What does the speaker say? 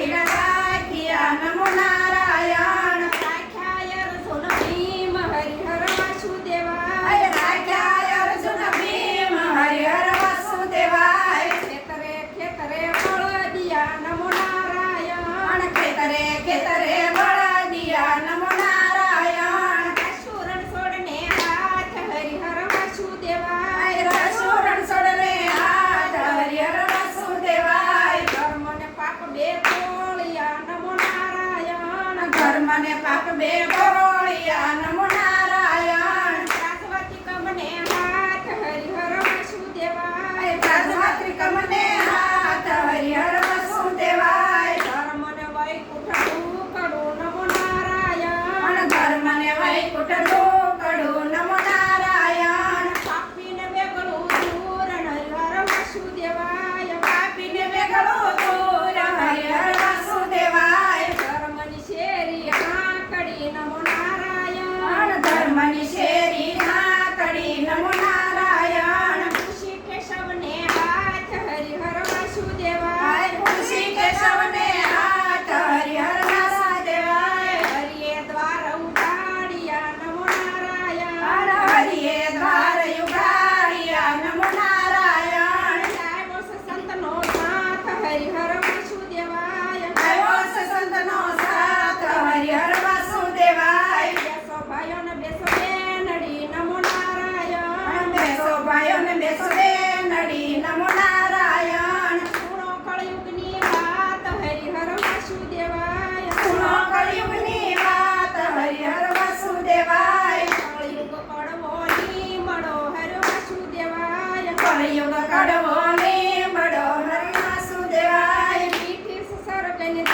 રાખીડા રાખ્યા નમો નારાયણ રાખ્યા અર્જુન ભીમ હરિહર વાસુદેવાય રાખ્યા અર્જુન ભીમ હરિહર વાસુદેવાય ખેતરે ખેતરે બળદિયા નમો નારાયણ ખેતરે ખેતરે બળદિયા નમો નારાયણ અસુરણ છોડને હાથ હરિહર વાસુદેવાય રસુરણ છોડને હાથ હરિહર વાસુદેવાય ધર્મ ને પાપ બે તોળિયા નમો નારાયણ ધર્મ ને પાપ બે ગોળિયા નમો નારાયણ ત્રાસવાતિકમને હાથ હરિહર વાસુદેવાય ત્રાસવાતિકમને હાથ હરિહર વાસુદેવાય ધર્મ ને વૈકુંઠ ટુકડું નમો નારાયણ ધર્મ ને વૈકુંઠ ટુકડું નમો નારાયણ પાપીને વેગળું દૂર હરિહર વાસુદેવાય પાપીને વેગળું દૂર હરિહર વાસુદેવાય ધર્મની શેરી આંકડી નમો નારાયણ ધર્મની શેરી નાકડી નમો નારાયણ ઋષિ કેશવને હાથ હરિહર વાસુદેવાય તુલસી કેશવને હાથ હરિહર વાસુદેવાય હરિએ દ્વાર ઉગાડ્યા નમો નારાયણ હરિએ દ્વાર યુગાડ્યા નમો નારાયણ આવ્યો છે સંતનો સાથ હરિહર વાસુદેવાય આવ્યો છે સંતનો સાથ હરિહર વાસુદેવાય બેસો ભાઈઓને બેસો બેનડી નમો નારાયણ બેસો ભાઈઓને બેસો બેનડી નમો નારાયણ સુણો કળયુગની વાત હરિહર વાસુદેવાય સુનો કળિયુગની વાત હરિહર વાસુદેવાય કળયુગ કડવો નીમડો હરિ વાસુદેવાય કળિયુગ કડવો નીમડો હરિ વાસુદેવાય મીઠી સર્ગની